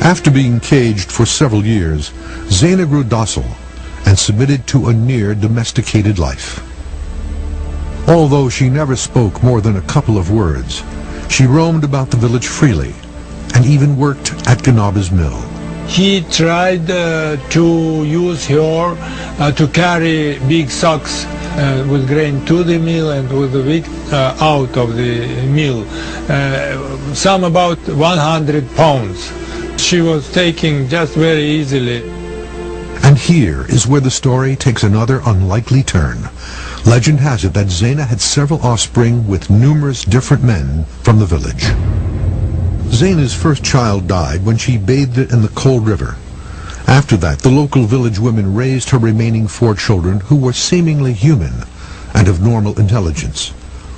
After being caged for several years, Zena grew docile and submitted to a near domesticated life. Although she never spoke more than a couple of words, she roamed about the village freely and even worked at Ganaba's mill. He tried to use her to carry big sacks with grain to the mill and with the wheat out of the mill, some about 100 pounds. She was taking just very easily. And here is where the story takes another unlikely turn. Legend has it that Zena had several offspring with numerous different men from the village. Zena's first child died when she bathed it in the cold river. After that, the local village women raised her remaining 4 children who were seemingly human and of normal intelligence.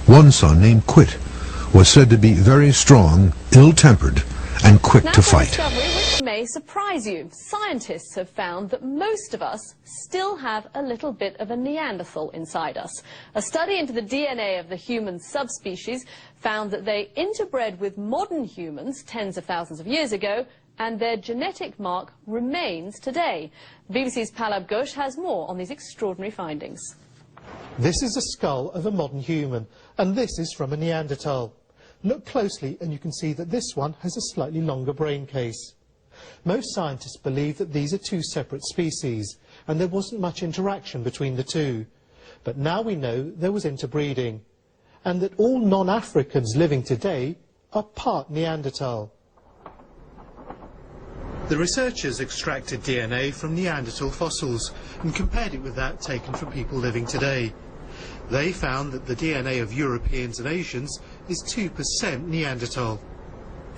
One son, named Quit, was said to be very strong, ill-tempered, and quick to fight. Discovery which may surprise you. Scientists have found that most of us still have a little bit of a Neanderthal inside us. A study into the DNA of the human subspecies found that they interbred with modern humans tens of thousands of years ago, and their genetic mark remains today. BBC's Palab Ghosh has more on these extraordinary findings. This is a skull of a modern human, and this is from a Neanderthal. Look closely and you can see that this one has a slightly longer brain case. Most scientists believe that these are 2 separate species, and there wasn't much interaction between the 2. But now we know there was interbreeding, and that all non-Africans living today are part Neanderthal. The researchers extracted DNA from Neanderthal fossils and compared it with that taken from people living today. They found that the DNA of Europeans and Asians is 2% Neanderthal.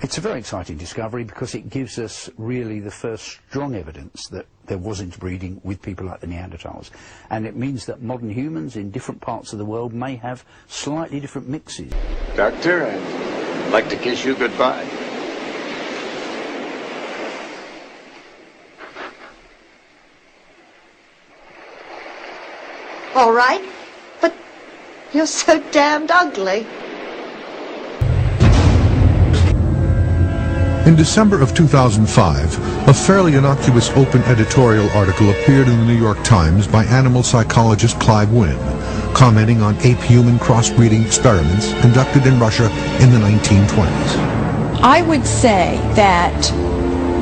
It's a very exciting discovery because it gives us really the first strong evidence that there was interbreeding with people like the Neanderthals. And it means that modern humans in different parts of the world may have slightly different mixes. Doctor, I'd like to kiss you goodbye. All right, but you're so damned ugly. In December of 2005, a fairly innocuous open editorial article appeared in the New York Times by animal psychologist Clive Wynne, commenting on ape-human crossbreeding experiments conducted in Russia in the 1920s. I would say that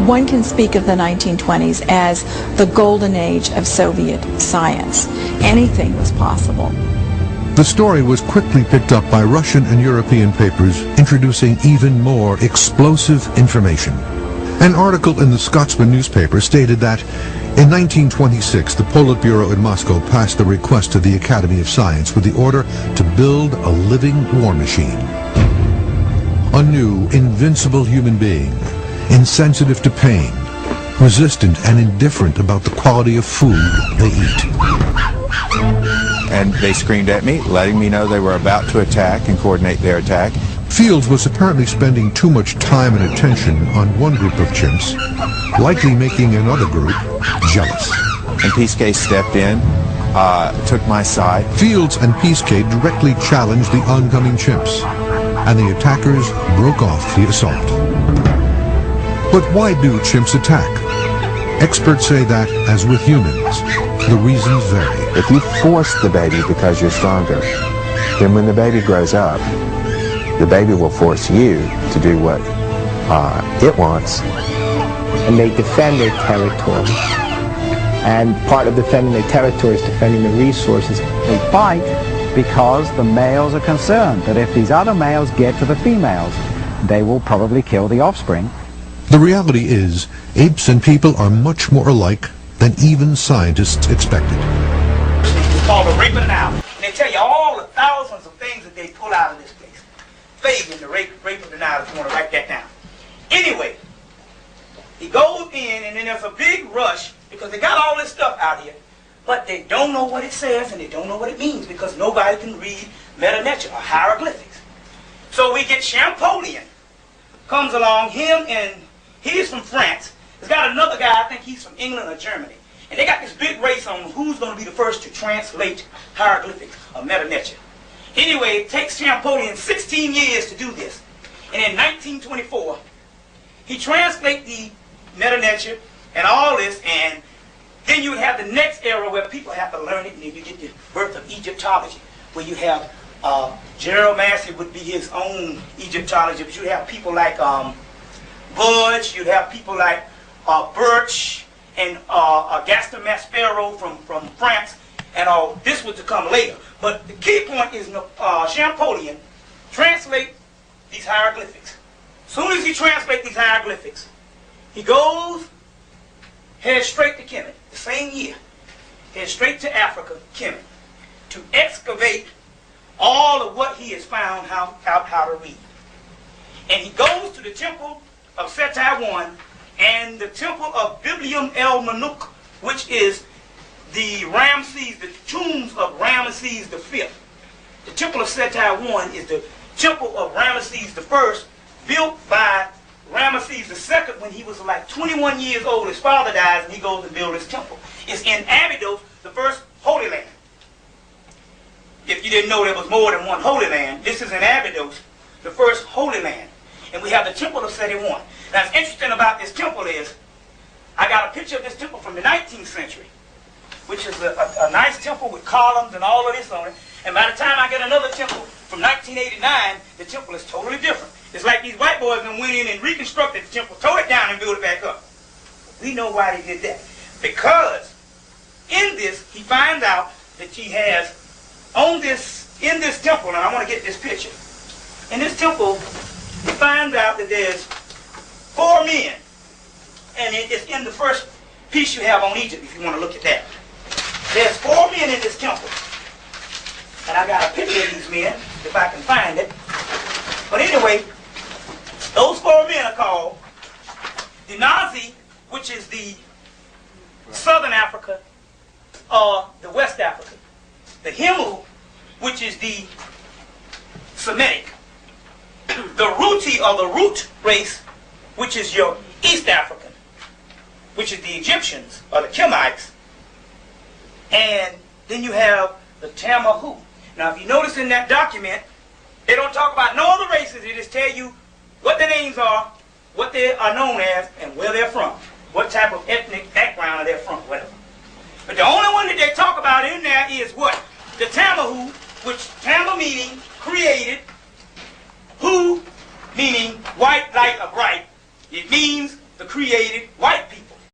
one can speak of the 1920s as the golden age of Soviet science. Anything was possible. The story was quickly picked up by Russian and European papers, introducing even more explosive information. An article in the Scotsman newspaper stated that in 1926 the Politburo in Moscow passed a request to the Academy of Science with the order to build a living war machine. A new, invincible human being, insensitive to pain, resistant and indifferent about the quality of food they eat. And they screamed at me, letting me know they were about to attack and coordinate their attack. Fields was apparently spending too much time and attention on one group of chimps, likely making another group jealous. And Peace stepped in, took my side. Fields and Peace directly challenged the oncoming chimps, and the attackers broke off the assault. But why do chimps attack? Experts say that, as with humans, the reasons vary. If you force the baby because you're stronger, then when the baby grows up, the baby will force you to do what it wants. And they defend their territory. And part of defending their territory is defending the resources. They fight because the males are concerned that if these other males get to the females, they will probably kill the offspring. The reality is, apes and people are much more alike than even scientists expected. It's called a rape of the Nile. And they tell you all the thousands of things that they pull out of this place. Fabian, the rape of the Nile, if you want to write that down. Anyway, he goes in and then there's a big rush because they got all this stuff out here, but they don't know what it says and they don't know what it means because nobody can read Melanated or hieroglyphics. So we get Champollion, comes along, him and he's from France. There's got another guy, I think he's from England or Germany. And they got this big race on who's going to be the first to translate hieroglyphics or Melanated. Anyway, it takes Champollion 16 years to do this. And in 1924, he translates the Melanated, and all this, and then you have the next era where people have to learn it, and then you get the birth of Egyptology, where you have Gerald Massey would be his own Egyptology, but you have people like Budge, you'd have people like Birch, and Gaston Maspero from France, and all this was to come later. But the key point is Champollion translate these hieroglyphics. As soon as he translates these hieroglyphics, he goes, heads straight to Kemet, the same year, heads straight to Africa, Kemet, to excavate all of what he has found how to read. And he goes to the temple of Seti I and the temple of Biblium el Manuk, which is the tombs of Ramesses V. The temple of Seti I is the temple of Ramesses I, built by Ramesses II when he was like 21 years old. His father dies and he goes and builds his temple. It's in Abydos, the first Holy Land. If you didn't know there was more than one Holy Land, this is in Abydos, the first Holy Land. And we have the temple of Seti I. Now, what's interesting about this temple is, I got a picture of this temple from the 19th century, which is a nice temple with columns and all of this on it. And by the time I get another temple from 1989, the temple is totally different. It's like these white boys went in and reconstructed the temple, tore it down and built it back up. We know why they did that. Because in this, he finds out that he has in this temple, and I want to get this picture. In this temple, he finds out that there's 4 men. And it's in the first piece you have on Egypt, if you want to look at that. There's 4 men in this temple. And I got a picture of these men, if I can find it. But anyway, those 4 men are called the Nazi, which is the Southern Africa, or the West Africa. The Himu, which is the Semitic. The Ruti, or the Root race, which is your East African, which is the Egyptians, or the Kemites. And then you have the Tamahu. Now, if you notice in that document, they don't talk about no other races. They just tell you what their names are, what they are known as, and where they're from. What type of ethnic background they're from, whatever. But the only one that they talk about in there is what? The Tamahu, which Tama meaning created, Hu meaning white, light, or bright. It means the created white people.